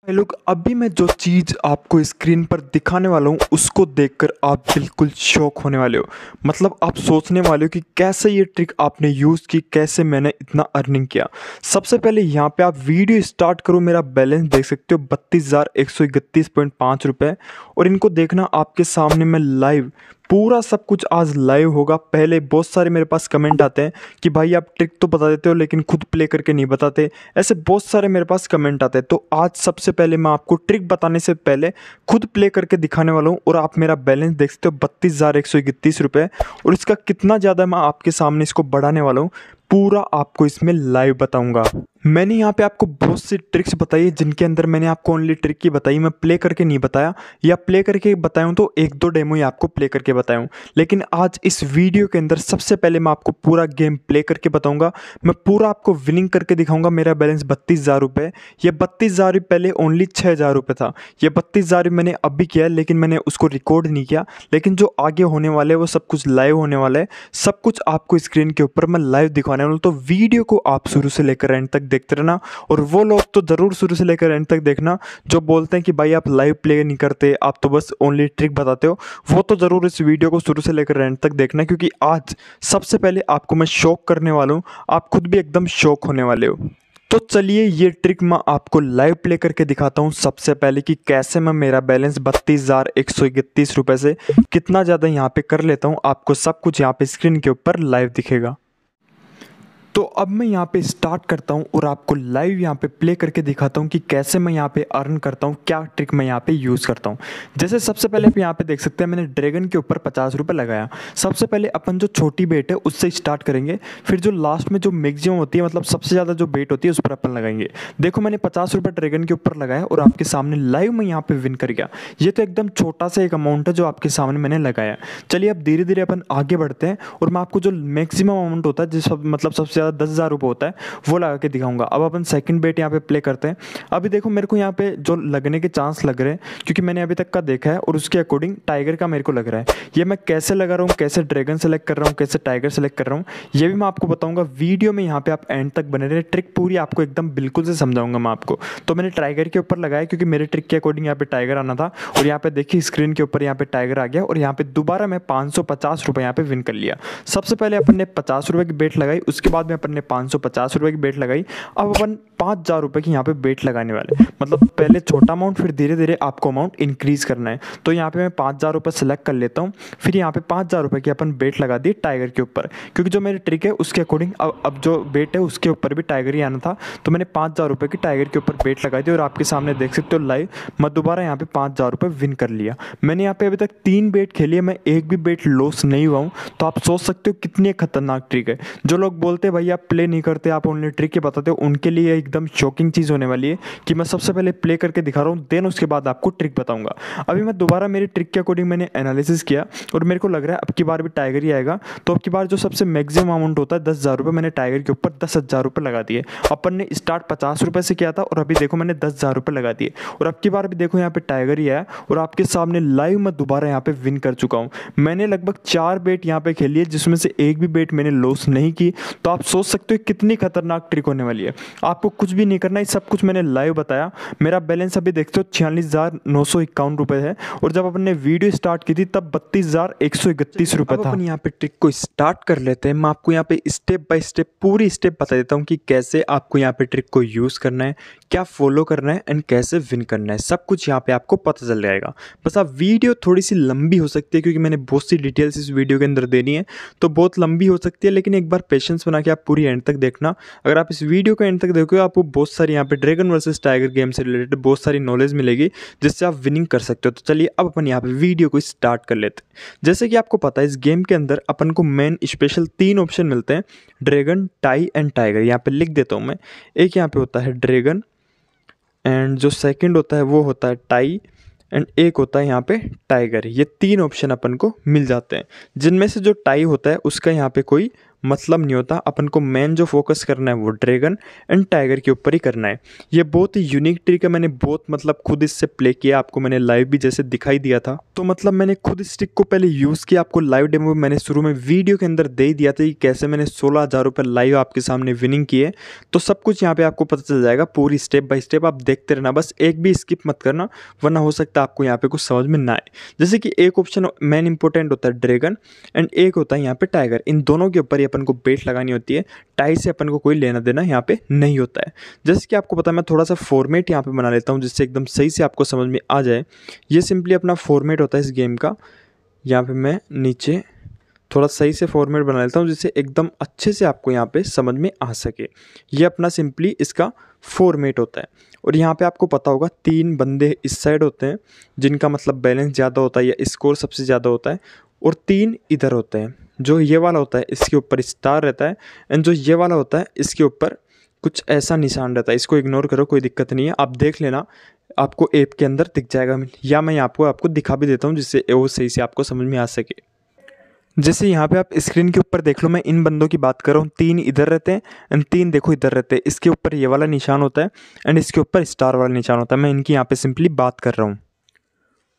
भाई लोग, अभी मैं जो चीज़ आपको स्क्रीन पर दिखाने वाला हूँ उसको देखकर आप बिल्कुल शॉक होने वाले हो। मतलब आप सोचने वाले हो कि कैसे ये ट्रिक आपने यूज़ की, कैसे मैंने इतना अर्निंग किया। सबसे पहले यहाँ पे आप वीडियो स्टार्ट करो, मेरा बैलेंस देख सकते हो 32,131.5 रुपये। और इनको देखना आपके सामने मैं लाइव, पूरा सब कुछ आज लाइव होगा। पहले बहुत सारे मेरे पास कमेंट आते हैं कि भाई आप ट्रिक तो बता देते हो लेकिन खुद प्ले करके नहीं बताते, ऐसे बहुत सारे मेरे पास कमेंट आते हैं। तो आज सबसे पहले मैं आपको ट्रिक बताने से पहले खुद प्ले करके दिखाने वाला हूँ। और आप मेरा बैलेंस देख सकते हो 32,131 रुपये। और इसका कितना ज़्यादा मैं आपके सामने इसको बढ़ाने वाला हूँ, पूरा आपको इसमें लाइव बताऊंगा। मैंने यहाँ पे आपको बहुत सी ट्रिक्स बताई है जिनके अंदर मैंने आपको ओनली ट्रिक की बताई, मैं प्ले करके नहीं बताया, या प्ले करके बताया हूँ तो एक दो डेमो ही आपको प्ले करके बताया हूँ। लेकिन आज इस वीडियो के अंदर सबसे पहले मैं आपको पूरा गेम प्ले करके बताऊंगा। मैं पूरा आपको विनिंग करके दिखाऊंगा। मेरा बैलेंस 32,000 रुपये, ये 32,000 पहले ओनली 6,000 रुपये था। ये 32,000 मैंने अभी किया है लेकिन मैंने उसको रिकॉर्ड नहीं किया। लेकिन जो आगे होने वाले हैं वो सब कुछ लाइव होने वाला है। सब कुछ आपको स्क्रीन के ऊपर मैं लाइव दिखाने वाला हूँ। तो वीडियो को आप शुरू से लेकर एंड तक देखते रहना। और वो लोग तो ज़रूर शुरू से लेकर एंड तक देखना जो बोलते हैं कि भाई आप लाइव प्ले नहीं करते, आप तो बस ओनली ट्रिक बताते हो, वो तो ज़रूर इस वीडियो को शुरू से लेकर एंड तक देखना, क्योंकि आज सबसे पहले आपको मैं शॉक करने वाला हूँ। आप खुद भी एकदम शॉक होने वाले हो। तो चलिए ये ट्रिक मैं आपको लाइव प्ले करके दिखाता हूँ सबसे पहले कि कैसे मैं मेरा बैलेंस 32,131 रुपये से कितना ज़्यादा यहाँ पे कर लेता हूँ। आपको सब कुछ यहाँ पे स्क्रीन के ऊपर लाइव दिखेगा। तो अब मैं यहाँ पे स्टार्ट करता हूँ और आपको लाइव यहाँ पे प्ले करके दिखाता हूँ कि कैसे मैं यहाँ पे अर्न करता हूँ, क्या ट्रिक मैं यहाँ पे यूज़ करता हूँ। जैसे सबसे पहले आप यहाँ पे देख सकते हैं मैंने ड्रैगन के ऊपर 50 रुपये लगाया। सबसे पहले अपन जो छोटी बेट है उससे स्टार्ट करेंगे, फिर जो लास्ट में जो मैक्सिमम होती है, मतलब सबसे ज़्यादा जो बेट होती है उस पर अपन लगाएंगे। देखो मैंने 50 रुपये ड्रैगन के ऊपर लगाया और आपके सामने लाइव मैं यहाँ पे विन कर गया। ये तो एकदम छोटा सा एक अमाउंट है जो आपके सामने मैंने लगाया। चलिए अब धीरे धीरे अपन आगे बढ़ते हैं और मैं आपको जो मैक्सिमम अमाउंट होता है, जिस मतलब सबसे ज़्यादा 10,000 रुपये होता है, वो लगा के दिखाऊंगा। अब अपन सेकंड बेट यहाँ पे प्ले करते हैं। अभी देखो मेरे को यहाँ पे जो लगने के चांस लग रहे हैं, क्योंकि मैंने अभी तक का देखा है और उसके अकॉर्डिंग टाइगर का मेरे को लग रहा है। ये मैं कैसे लगा रहा हूँ, कैसे ड्रैगन सेलेक्ट कर रहा हूँ, कैसे टाइगर सेलेक्ट कर रहा हूँ, ये भी मैं आपको बताऊंगा वीडियो में। यहाँ पे आप एंड तक बने रहे, ट्रिक पूरी आपको एकदम बिल्कुल से समझाऊंगा मैं आपको। तो मैंने टाइगर के ऊपर लगाया क्योंकि मेरे ट्रिक के अकॉर्डिंग यहाँ पे टाइगर आना था। और यहाँ पे देखिए स्क्रीन के ऊपर यहाँ पे टाइगर आ गया और यहाँ पे दोबारा मैं 550 रुपये यहाँ पे विन कर लिया। सबसे पहले अपन ने 50 रुपये की बेट लगाई, उसके बाद में अपन ने 550 रुपये की बेट लगाई। अब अपन 5,000 रुपये की यहाँ पे बेट लगाने वाले, मतलब पहले छोटा अमाउंट फिर धीरे धीरे आपको अमाउंट इंक्रीज करना है। तो यहाँ पे मैं 5,000 रुपये सेलेक्ट कर लेता हूँ। फिर यहाँ पे 5,000 रुपये की अपन बेट लगा दी टाइगर के ऊपर, क्योंकि जो मेरी ट्रिक है उसके अकॉर्डिंग अब जो बेट है उसके ऊपर भी टाइगर ही आना था। तो मैंने 5,000 रुपये की टाइगर के ऊपर बेट लगा दी और आपके सामने देख सकते हो लाइव मैं दोबारा यहाँ पे 5,000 रुपये विन कर लिया। मैंने यहाँ पे अभी तक 3 बेट खेली है, मैं एक भी बेट लॉस नहीं हुआ हूँ। तो आप सोच सकते हो कितनी खतरनाक ट्रिक है। जो लोग बोलते हैं भाई आप प्ले नहीं करते, आप ओनली ट्रिक ही बताते हो, उनके लिए एकदम शॉकिंग चीज़ होने वाली है कि मैं सबसे पहले प्ले करके दिखा रहा हूँ, देन उसके बाद आपको ट्रिक बताऊंगा। अभी मैं दोबारा मेरी ट्रिक के अकॉर्डिंग मैंने एनालिसिस किया और मेरे को लग रहा है अब की बार भी टाइगर ही आएगा। तो अब की बार जो सबसे मैक्सिमम अमाउंट होता है 10,000 रुपये, मैंने टाइगर के ऊपर 10,000 रुपये लगा दिए। अपन ने स्टार्ट 50 रुपये से किया था और अभी देखो मैंने 10,000 रुपये लगा दिए। और अब की बार भी देखो यहाँ पे टाइगर ही आया और आपके सामने लाइव मैं दोबारा यहाँ पे विन कर चुका हूँ। मैंने लगभग 4 बेट यहाँ पे खेली है जिसमें से एक भी बेट मैंने लॉस नहीं की। तो आप सोच सकते हो कितनी खतरनाक ट्रिक होने वाली है। आपको कुछ भी नहीं करना है, सब कुछ मैंने लाइव बताया। मेरा बैलेंस अभी देखते हो 46,951 रुपये है और जब अपन ने वीडियो स्टार्ट की थी तब 32,131 रुपये था। अपन यहाँ पे ट्रिक को स्टार्ट कर लेते हैं। मैं आपको यहाँ पे स्टेप बाय स्टेप पूरी स्टेप बता देता हूँ कि कैसे आपको यहाँ पे ट्रिक को यूज़ करना है, क्या फॉलो करना है एंड कैसे विन करना है। सब कुछ यहाँ पे आपको पता चल जाएगा। बस आप वीडियो थोड़ी सी लंबी हो सकती है क्योंकि मैंने बहुत सी डिटेल्स इस वीडियो के अंदर देनी है, तो बहुत लंबी हो सकती है। लेकिन एक बार पेशेंस बना के आप पूरी एंड तक देखना। अगर आप इस वीडियो को एंड तक देखोगे आपको बहुत सारी यहाँ पे ड्रैगन वर्सेस टाइगर गेम से रिलेटेड बहुत सारी नॉलेज मिलेगी जिससे आप विनिंग कर सकते हो। तो चलिए अब अपन यहाँ पे वीडियो को स्टार्ट कर लेते हैं। जैसे कि आपको पता है इस गेम के अंदर अपन को मेन स्पेशल 3 ऑप्शन मिलते हैं, ड्रैगन, टाई एंड टाइगर। यहाँ पे लिख देता हूँ मैं। एक यहाँ पे होता है ड्रैगन एंड जो सेकंड होता है वो होता है टाई एंड एक होता है यहाँ पे टाइगर। ये 3 ऑप्शन अपन को मिल जाते हैं, जिनमें से जो टाई होता है उसका यहाँ पे कोई मतलब नहीं होता। अपन को मेन जो फोकस करना है वो ड्रैगन एंड टाइगर के ऊपर ही करना है। ये बहुत ही यूनिक ट्रिक है, मैंने बहुत मतलब खुद इससे प्ले किया, आपको मैंने लाइव भी जैसे दिखाई दिया था। तो मतलब मैंने खुद इस ट्रिक को पहले यूज़ किया, आपको लाइव डेमो मैंने शुरू में वीडियो के अंदर दे ही दिया था कि कैसे मैंने 16,000 रुपये लाइव आपके सामने विनिंग किए। तो सब कुछ यहाँ पे आपको पता चल जाएगा, पूरी स्टेप बाय स्टेप आप देखते रहना, बस एक भी स्किप मत करना, वरना हो सकता है आपको यहाँ पे कुछ समझ में ना आए। जैसे कि एक ऑप्शन मेन इंपॉर्टेंट होता है ड्रैगन एंड एक होता है यहाँ पे टाइगर। इन दोनों के ऊपर ही अपन को बेट लगानी होती है, टाई से अपन को कोई लेना देना यहाँ पे नहीं होता है। जैसे कि आपको पता है, मैं थोड़ा सा फॉर्मेट यहाँ पे बना लेता हूँ जिससे एकदम सही से आपको समझ में आ जाए। ये सिंपली अपना फॉर्मेट होता है इस गेम का। यहाँ पे मैं नीचे थोड़ा सही से फॉर्मेट बना लेता हूँ जिससे एकदम अच्छे से आपको यहाँ पे समझ में आ सके। ये अपना सिंपली इसका फॉर्मेट होता है। और यहाँ पे आपको पता होगा 3 बंदे इस साइड होते हैं जिनका मतलब बैलेंस ज़्यादा होता है या स्कोर सबसे ज़्यादा होता है, और 3 इधर होते हैं। जो ये वाला होता है इसके ऊपर स्टार रहता है, एंड जो ये वाला होता है इसके ऊपर कुछ ऐसा निशान रहता है। इसको इग्नोर करो, कोई दिक्कत नहीं है, आप देख लेना, आपको ऐप के अंदर दिख जाएगा, या मैं आपको दिखा भी देता हूँ जिससे वो सही से आपको समझ में आ सके। जैसे यहाँ पे आप स्क्रीन के ऊपर देख लो, मैं इन बंदों की बात कर रहा हूँ, 3 इधर रहते हैं एंड 3 देखो इधर रहते हैं। इसके ऊपर ये वाला निशान होता है एंड इसके ऊपर स्टार वाला निशान होता है। मैं इनकी यहाँ पे सिंपली बात कर रहा हूँ।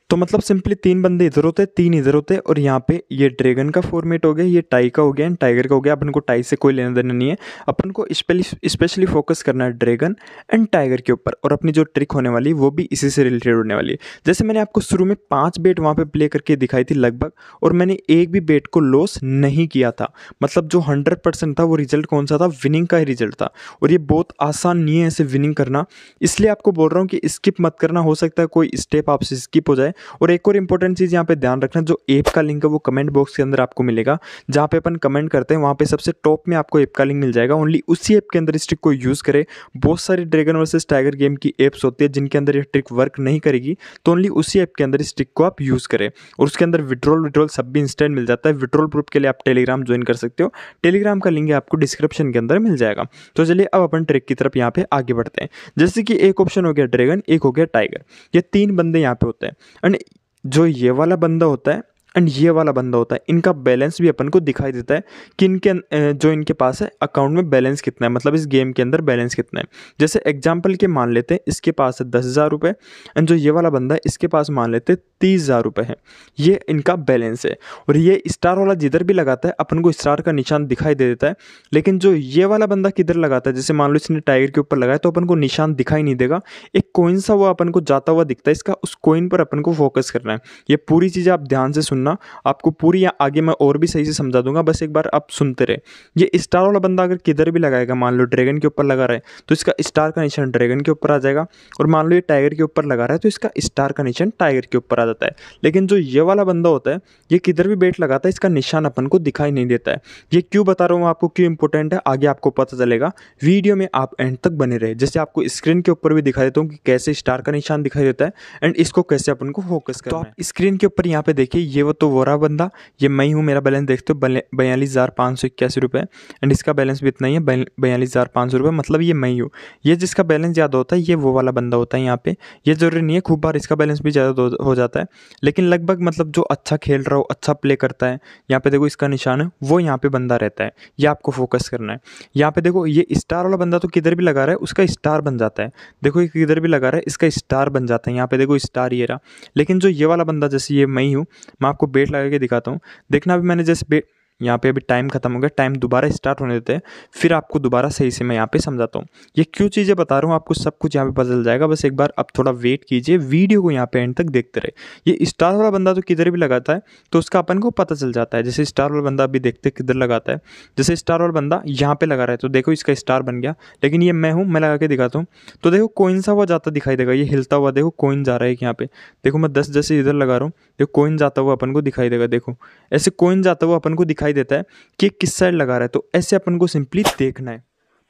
तो मतलब सिंपली 3 बंदे इधर होते हैं, 3 इधर होते हैं, और यहाँ पे ये ड्रैगन का फॉर्मेट हो गया, ये टाई का हो गया एंड टाइगर का हो गया। अपन को टाई से कोई लेना देना नहीं है, अपन को स्पेशली फोकस करना है ड्रैगन एंड टाइगर के ऊपर। और अपनी जो ट्रिक होने वाली है वो भी इसी से रिलेटेड होने वाली है। जैसे मैंने आपको शुरू में 5 बेट वहाँ पे प्ले करके दिखाई थी लगभग, और मैंने एक भी बेट को लॉस नहीं किया था। मतलब जो 100% था वो रिजल्ट कौन सा था, विनिंग का ही रिजल्ट था। और ये बहुत आसान नहीं है ऐसे विनिंग करना, इसलिए आपको बोल रहा हूँ कि स्किप मत करना, हो सकता है कोई स्टेप आपसे स्किप हो जाए। और एक और इंपॉर्टेंट चीज़ यहाँ पे ध्यान रखना, जो ऐप का लिंक है वो कमेंट बॉक्स के अंदर आपको मिलेगा। जहाँ पे अपन कमेंट करते हैं वहाँ पे सबसे टॉप में आपको ऐप का लिंक मिल जाएगा। ओनली उसी ऐप के अंदर इस ट्रिक को यूज़ करें। बहुत सारी ड्रैगन वर्सेस टाइगर गेम की ऐप्स होती है जिनके अंदर ये ट्रिक वर्क नहीं करेगी, तो ओनली उसी ऐप के अंदर इस ट्रिक को आप यूज़ करें। और उसके अंदर विड्रॉल सब भी इंस्टेंट मिल जाता है। विड्रॉल प्रूफ के लिए आप टेलीग्राम ज्वाइन कर सकते हो, टेलीग्राम का लिंक आपको डिस्क्रिप्शन के अंदर मिल जाएगा। तो चलिए अब अपन ट्रिक की तरफ यहाँ पे आगे बढ़ते हैं। जैसे कि एक ऑप्शन हो गया ड्रैगन, एक हो गया टाइगर, ये 3 बंदे यहाँ पे होते हैं। एंड जो ये वाला बंदा होता है एंड ये वाला बंदा होता है, इनका बैलेंस भी अपन को दिखाई देता है कि इनके जो इनके पास है अकाउंट में बैलेंस कितना है, मतलब इस गेम के अंदर बैलेंस कितना है। जैसे एग्जांपल के मान लेते हैं इसके पास है 10,000 रुपये, एंड जो ये वाला बंदा है इसके पास मान लेते हैं 30,000 रुपये है। ये इनका बैलेंस है। और ये स्टार वाला जिधर भी लगाता है अपन को स्टार का निशान दिखाई दे देता है, लेकिन जो ये वाला बंदा किधर लगाता है, जैसे मान लो इसने टाइगर के ऊपर लगाया तो अपन को निशान दिखाई नहीं देगा, एक कॉइन सा वो अपन को जाता हुआ दिखता है इसका, उस कॉइन पर अपन को फोकस करना है। ये पूरी चीज़ें आप ध्यान से सुनना, आपको पूरी आगे मैं और भी सही से समझा दूंगा, बस एक बार आप सुनते रहे। ये स्टार वाला बंदा अगर किधर भी लगाएगा, मान लो ड्रैगन के ऊपर लगा रहा है तो इसका स्टार का निशान ड्रैगन के ऊपर आ जाएगा, और मान लो ये टाइगर के ऊपर लगा रहा है तो इसका स्टार का निशान टाइगर के ऊपर आ जाता है। लेकिन जो ये वाला बंदा होता है ये किधर भी बेट लगाता है इसका निशान अपन को दिखाई नहीं देता है। ये क्यों बता रहा हूँ आपको, क्यों इंपॉर्टेंट है, आगे आपको पता चलेगा। वीडियो में आप एंड तक बने रहे। जैसे आपको स्क्रीन के ऊपर भी दिखा देता हूँ कि कैसे स्टार का निशान दिखाई देता है एंड इसको कैसे अपन को फोकस करना है। तो आप स्क्रीन के ऊपर यहाँ पे देखिए, ये वो तो वो रहा बंदा, ये मैं हूँ, मेरा बैलेंस देखते हो 42,581 रुपये, एंड इसका बैलेंस भी इतना ही है 42,500 रुपये, मतलब ये मैं हूँ। ये जिसका बैलेंस ज़्यादा होता है ये वो वाला बंदा होता है यहाँ पे। ये जरूरी नहीं है खूब बार इसका बैलेंस भी ज़्यादा हो जाता है, लेकिन लगभग मतलब जो अच्छा खेल रहा हो, अच्छा प्ले करता है, यहाँ पे देखो इसका निशान है, वो यहाँ पे बंदा रहता है। ये आपको फोकस करना है। यहाँ पे देखो ये स्टार वाला बंदा तो किधर भी लगा रहा है उसका स्टार बन जाता है। देखो ये किधर भी लगा रहा है इसका स्टार बन जाता है। यहाँ पे देखो स्टार ये रहा। लेकिन जो ये वाला बंदा, जैसे ये मैं हूँ, मैं आपको बेट लगा के दिखाता हूँ। देखना अभी मैंने जैसे बेट, यहाँ पे अभी टाइम खत्म हो गया, टाइम दोबारा स्टार्ट होने देते हैं, फिर आपको दोबारा सही से मैं यहाँ पे समझाता हूँ। ये क्यों चीज़ें बता रहा हूँ आपको, सब कुछ यहाँ पे पता चल जाएगा। बस एक बार आप थोड़ा वेट कीजिए, वीडियो को यहाँ पे एंड तक देखते रहे। ये स्टार वाला बंदा तो किधर भी लगाता है तो उसका अपन को पता चल जाता है। जैसे स्टार वाला बंदा अभी देखते किधर लगाता है, जैसे स्टार वाला बंदा यहाँ पे लगा रहा है तो देखो इसका स्टार बन गया। लेकिन ये मैं हूँ, मैं लगा के दिखाता हूँ तो देखो कोइन सा हुआ जाता दिखाई देगा, ये हिलता हुआ देखो कोइन जा रहा है यहाँ पे। देखो मैं 10 जैसे इधर लगा रहा हूँ, देखो कोइन जाता हुआ अपन को दिखाई देगा। देखो ऐसे कोइन जाता हुआ अपन को दिखाई देता है कि किस साइड लगा रहा है, तो ऐसे अपन को सिंपली देखना है।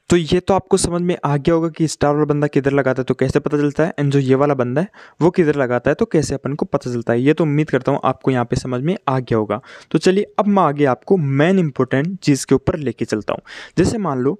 तो ये तो आपको समझ में आ गया होगा कि स्टार वाला बंदा किधर लगाता है तो कैसे पता चलता है, एंड जो ये वाला बंदा है वो किधर लगाता है तो कैसे अपन को पता चलता है। ये तो उम्मीद करता हूँ आपको यहाँ पे समझ में आ गया होगा। तो चलिए अब मैं आगे आपको मेन इंपॉर्टेंट चीज़ के ऊपर लेके चलता हूँ। जैसे मान लो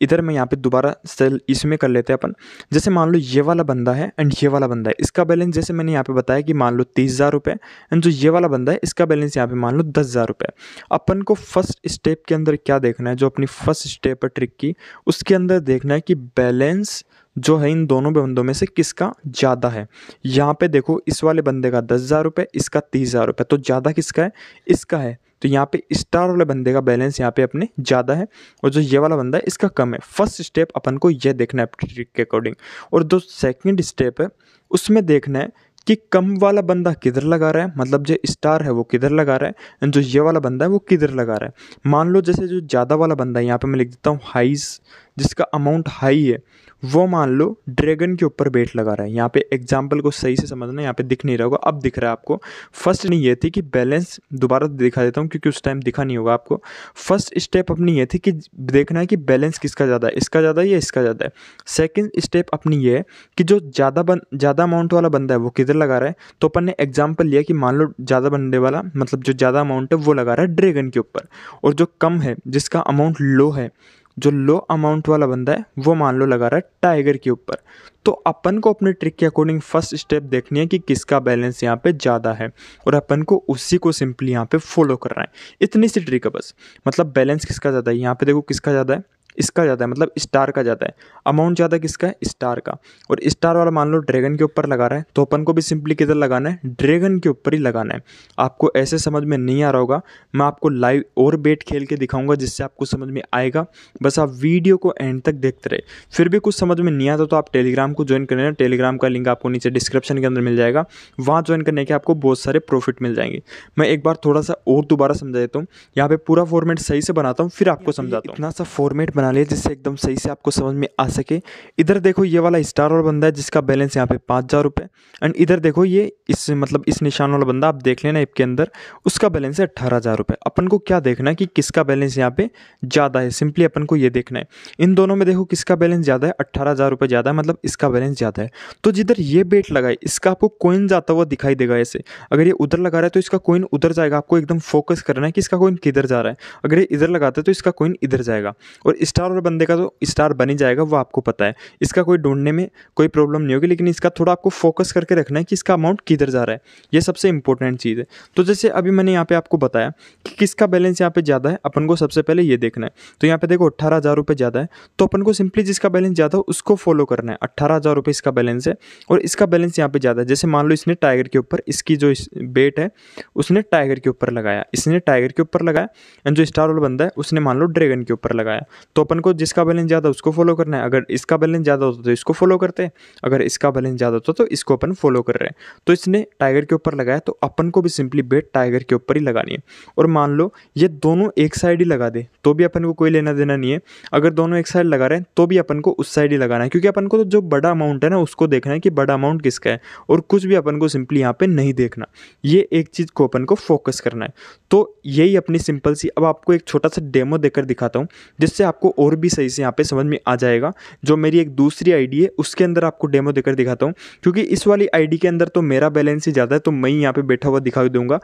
इधर मैं यहाँ पे दोबारा सेल इसमें कर लेते हैं अपन। जैसे मान लो ये वाला बंदा है एंड ये वाला बंदा है, इसका बैलेंस जैसे मैंने यहाँ पे बताया कि मान लो 30,000 रुपये, एंड जो ये वाला बंदा है इसका बैलेंस यहाँ पे मान लो 10,000 रुपये। अपन को फर्स्ट स्टेप के अंदर क्या देखना है, जो अपनी फर्स्ट स्टेप है ट्रिक की, उसके अंदर देखना है कि बैलेंस जो है इन दोनों बंदों में से किसका ज़्यादा है। यहाँ पे देखो इस वाले बंदे का 10,000 रुपये, इसका 30,000 रुपये, तो ज़्यादा किसका है, इसका है। तो यहाँ पे स्टार वाले बंदे का बैलेंस यहाँ पे अपने ज़्यादा है और जो ये वाला बंदा है इसका कम है। फर्स्ट स्टेप अपन को ये देखना है ट्रिक के अकॉर्डिंग। और जो सेकंड स्टेप है उसमें देखना है कि कम वाला बंदा किधर लगा रहा है, मतलब जो स्टार है वो किधर लगा रहा है, एंड जो ये वाला बंदा है वो किधर लगा रहा है। मान लो जैसे जो ज़्यादा वाला बंदा है यहाँ पे मैं लिख देता हूँ हाइज, जिसका अमाउंट हाई है, वो मान लो ड्रैगन के ऊपर बेट लगा रहा है। यहाँ पे एग्जाम्पल को सही से समझना, यहाँ पे दिख नहीं रहा होगा, अब दिख रहा है आपको। फर्स्ट नहीं ये थी कि बैलेंस, दोबारा दिखा देता हूँ क्योंकि उस टाइम दिखा नहीं होगा आपको। फर्स्ट स्टेप अपनी ये थी कि देखना है कि बैलेंस किसका ज़्यादा है, इसका ज़्यादा है या इसका ज़्यादा है। सेकंड स्टेप अपनी ये है कि जो ज़्यादा अमाउंट वाला बंदा है वो किधर लगा रहा है। तो अपन ने एग्जाम्पल लिया कि मान लो ज़्यादा बंदे वाला, मतलब जो ज़्यादा अमाउंट है वो लगा रहा है ड्रैगन के ऊपर, और जो कम है जिसका अमाउंट लो है, जो लो अमाउंट वाला बंदा है वो मान लो लगा रहा है टाइगर के ऊपर। तो अपन को अपने ट्रिक के अकॉर्डिंग फर्स्ट स्टेप देखनी है कि किसका बैलेंस यहाँ पे ज़्यादा है, और अपन को उसी को सिंपली यहाँ पे फॉलो करना है। इतनी सी ट्रिक है बस। मतलब बैलेंस किसका ज़्यादा है, यहाँ पे देखो किसका ज़्यादा है, इसका ज़्यादा है, मतलब स्टार का ज़्यादा है। अमाउंट ज़्यादा किसका है, स्टार का। और स्टार वाला मान लो ड्रैगन के ऊपर लगा रहा है, तो अपन को भी सिंपली किधर लगाना है, ड्रैगन के ऊपर ही लगाना है। आपको ऐसे समझ में नहीं आ रहा होगा, मैं आपको लाइव और बेट खेल के दिखाऊंगा जिससे आपको समझ में आएगा। बस आप वीडियो को एंड तक देखते रहे। फिर भी कुछ समझ में नहीं आता तो आप टेलीग्राम को ज्वाइन कर लेना। टेलीग्राम का लिंक आपको नीचे डिस्क्रिप्शन के अंदर मिल जाएगा, वहाँ ज्वाइन करने के आपको बहुत सारे प्रॉफिट मिल जाएंगे। मैं एक बार थोड़ा सा और दोबारा समझा देता हूँ, यहाँ पे पूरा फॉर्मेट सही से बनाता हूँ फिर आपको समझाता हूँ। इतना सा फॉर्मेट बना लिया जिससे एकदम सही से आपको समझ में आ सके। इधर देखो ये वाला स्टार वाला बंदा है जिसका बैलेंस यहाँ पे 5,000 रुपये, एंड इधर देखो ये इस मतलब इस निशान वाला बंदा, आप देख लेना ऐप के अंदर, उसका बैलेंस है 18,000 रुपये। अपन को क्या देखना है कि किसका बैलेंस यहाँ पे ज़्यादा है, सिंपली अपन को ये देखना है। इन दोनों में देखो किसका बैलेंस ज़्यादा है, 18,000 रुपये ज़्यादा है, मतलब इसका बैलेंस ज़्यादा है। तो जिधर ये बेट लगाए इसका आपको कोइन जाता हुआ दिखाई देगा ऐसे। अगर ये उधर लगा रहा है तो इसका कोइन उधर जाएगा, आपको एकदम फोकस करना है कि इसका कोइन किधर जा रहा है। अगर ये इधर लगाता है तो इसका कोइन इधर जाएगा, और स्टार वाले बंदे का तो स्टार बन ही जाएगा, वो आपको पता है। इसका कोई ढूंढने में कोई प्रॉब्लम नहीं होगी, लेकिन इसका थोड़ा आपको फोकस करके रखना है कि इसका अमाउंट किधर जा रहा है, ये सबसे इंपॉर्टेंट चीज़ है। तो जैसे अभी मैंने यहाँ पे आपको बताया कि किसका बैलेंस यहाँ पे ज़्यादा है, अपन को सबसे पहले ये देखना है। तो यहाँ पे देखो 18,000 रुपये ज़्यादा है, तो अपन को सिंपली जिसका बैलेंस ज़्यादा हो उसको फॉलो करना है। 18,000 रुपये इसका बैलेंस है और इसका बैलेंस यहाँ पे ज़्यादा है। जैसे मान लो इसने टाइगर के ऊपर, इसकी जो बेट है उसने टाइगर के ऊपर लगाया, इसने टाइगर के ऊपर लगाया, एंड जो स्टार वाला बंदा है उसने मान लो ड्रैगन के ऊपर लगाया। तो अपन को जिसका बैलेंस ज़्यादा उसको फॉलो करना है। अगर इसका बैलेंस ज़्यादा होता तो इसको फॉलो करते हैं, अगर इसका बैलेंस ज़्यादा होता तो इसको अपन फॉलो कर रहे हैं। तो इसने टाइगर के ऊपर लगाया तो अपन को भी सिंपली बेट टाइगर के ऊपर ही लगानी है। और मान लो ये दोनों एक साइड ही लगा दे तो भी अपन को कोई लेना देना नहीं है। अगर दोनों एक साइड लगा रहे हैं तो भी अपन को उस साइड ही लगाना है, क्योंकि अपन को तो जो बड़ा अमाउंट है ना उसको देखना है कि बड़ा अमाउंट किसका है, और कुछ भी अपन को सिंपली यहाँ पे नहीं देखना। ये एक चीज़ को अपन को फोकस करना है। तो यही अपनी सिंपल सी, अब आपको एक छोटा सा डेमो देकर दिखाता हूँ जिससे आपको और भी सही से यहाँ पे समझ में आ जाएगा। जो मेरी एक दूसरी आईडी है उसके अंदर आपको डेमो देकर दिखाता हूँ, क्योंकि इस वाली आईडी के अंदर तो मेरा बैलेंस ही ज़्यादा है, तो मैं यहाँ पे बैठा हुआ दिखा दूंगा।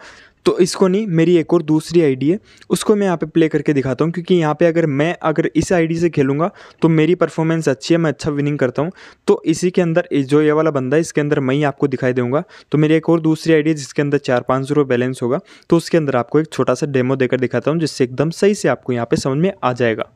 तो इसको नहीं, मेरी एक और दूसरी आईडी है उसको मैं यहाँ पे प्ले करके दिखाता हूँ, क्योंकि यहाँ पे अगर इस आईडी से खेलूँगा तो मेरी परफॉर्मेंस अच्छी है, मैं अच्छा विनिंग करता हूँ। तो इसी के अंदर जो ये वाला बंदा है इसके अंदर मैं ही आपको दिखाई दूंगा। तो मेरी एक और दूसरी आईडी है जिसके अंदर 400-500 रुपये बैलेंस होगा, तो उसके अंदर आपको एक छोटा सा डेमो देकर दिखाता हूँ जिससे एकदम सही से आपको यहाँ पे समझ में आ जाएगा।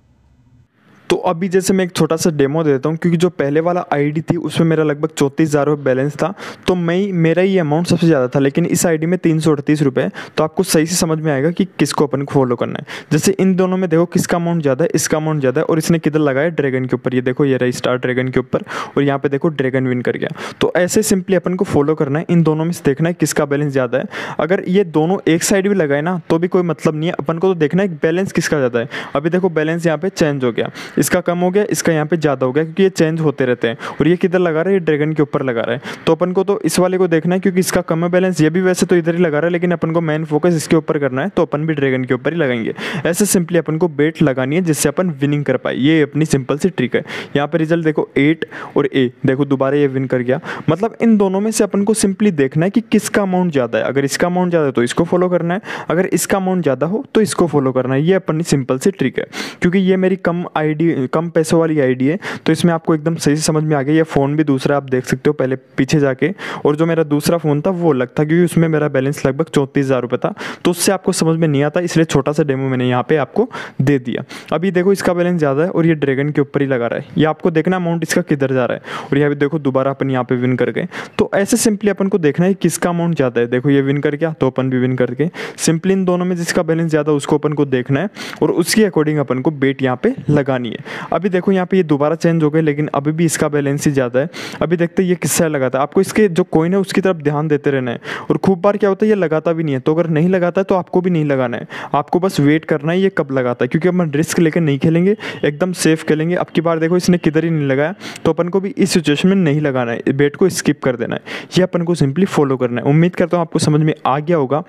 तो अभी जैसे मैं एक छोटा सा डेमो देता हूँ, क्योंकि जो पहले वाला आईडी थी उसमें मेरा लगभग 34,000 रुपये बैलेंस था, तो मेरा ही अमाउंट सबसे ज़्यादा था, लेकिन इस आईडी में 338 रुपये। तो आपको सही से समझ में आएगा कि किसको अपन को फॉलो करना है। जैसे इन दोनों में देखो किसका अमाउंट ज़्यादा है, इसका अमाउंट ज़्यादा है, और इसने किधर लगाया, ड्रैगन के ऊपर। ये देखो ये रही स्टार ड्रैगन के ऊपर, और यहाँ पे देखो ड्रैगन विन कर गया। तो ऐसे सिंपली अपन को फॉलो करना है, इन दोनों में से देखना है किसका बैलेंस ज़्यादा है। अगर ये दोनों एक साइड भी लगाए ना तो भी कोई मतलब नहीं है, अपन को तो देखना है बैलेंस किसका ज़्यादा है। अभी देखो बैलेंस यहाँ पे चेंज हो गया, इसका कम हो गया, इसका यहाँ पे ज़्यादा हो गया, क्योंकि ये चेंज होते रहते हैं। और ये किधर लगा रहा है, ये ड्रैगन के ऊपर लगा रहा है। तो अपन को तो इस वाले को देखना है, क्योंकि इसका कम है बैलेंस। ये भी वैसे तो इधर ही लगा रहा है, लेकिन अपन को मेन फोकस इसके ऊपर करना है, तो अपन भी ड्रैगन के ऊपर ही लगाएंगे। ऐसे सिंपली अपन को बेट लगानी है जिससे अपन विनिंग कर पाए। ये अपनी सिंपल सी ट्रिक है। यहाँ पे रिजल्ट देखो 8 और A, देखो दोबारा ये विन कर गया। मतलब इन दोनों में से अपन को सिंपली देखना है कि किसका अमाउंट ज़्यादा है। अगर इसका अमाउंट ज़्यादा है तो इसको फॉलो करना है, अगर इसका अमाउंट ज़्यादा हो तो इसको फॉलो करना है। ये अपनी सिंपल सी ट्रिक है। क्योंकि ये मेरी कम आईडी कम पैसों वाली आईडी है, तो इसमें आपको एकदम सही से समझ में आ गया। ये फ़ोन भी दूसरा आप देख सकते हो पहले पीछे जाके, और जो मेरा दूसरा फ़ोन था वो अलग था, क्योंकि उसमें मेरा बैलेंस लगभग 34,000 रुपये था, तो उससे आपको समझ में नहीं आता, इसलिए छोटा सा डेमो मैंने यहाँ पे आपको दे दिया। अभी देखो इसका बैलेंस ज़्यादा है और ये ड्रैगन के ऊपर ही लगा रहा है, ये आपको देखना अमाउंट इसका किधर जा रहा है। और यहाँ पे देखो दोबारा अपन यहाँ पे विन कर गए। तो ऐसे सिंपली अपन को देखना है किसका अमाउंट ज़्यादा है। देखो ये विन कर गया तो अपन भी विन करके, सिंपली इन दोनों में जिसका बैलेंस ज़्यादा उसको अपन को देखना है और उसके अकॉर्डिंग अपन को बेट यहाँ पे लगानी है। अभी देखो यहाँ पे ये दोबारा चेंज हो गए, लेकिन अभी भी इसका बैलेंस ही ज़्यादा है। अभी देखते हैं ये किससे लगाता है। आपको इसके जो कॉइन है उसकी तरफ ध्यान देते रहना है, और खूब बार क्या होता है ये लगाता भी नहीं है, तो अगर नहीं लगाता है तो आपको भी नहीं लगाना है, आपको बस वेट करना है ये कब लगाता है, क्योंकि अपन रिस्क लेकर नहीं खेलेंगे, एकदम सेफ खेलेंगे। अब की बार देखो इसने किधर ही नहीं लगाया, तो अपन को भी इस सिचुएशन में नहीं लगाना है, बेट को स्किप कर देना है। ये अपन को सिंपली फॉलो करना है। उम्मीद करता हूँ आपको समझ में आ गया होगा।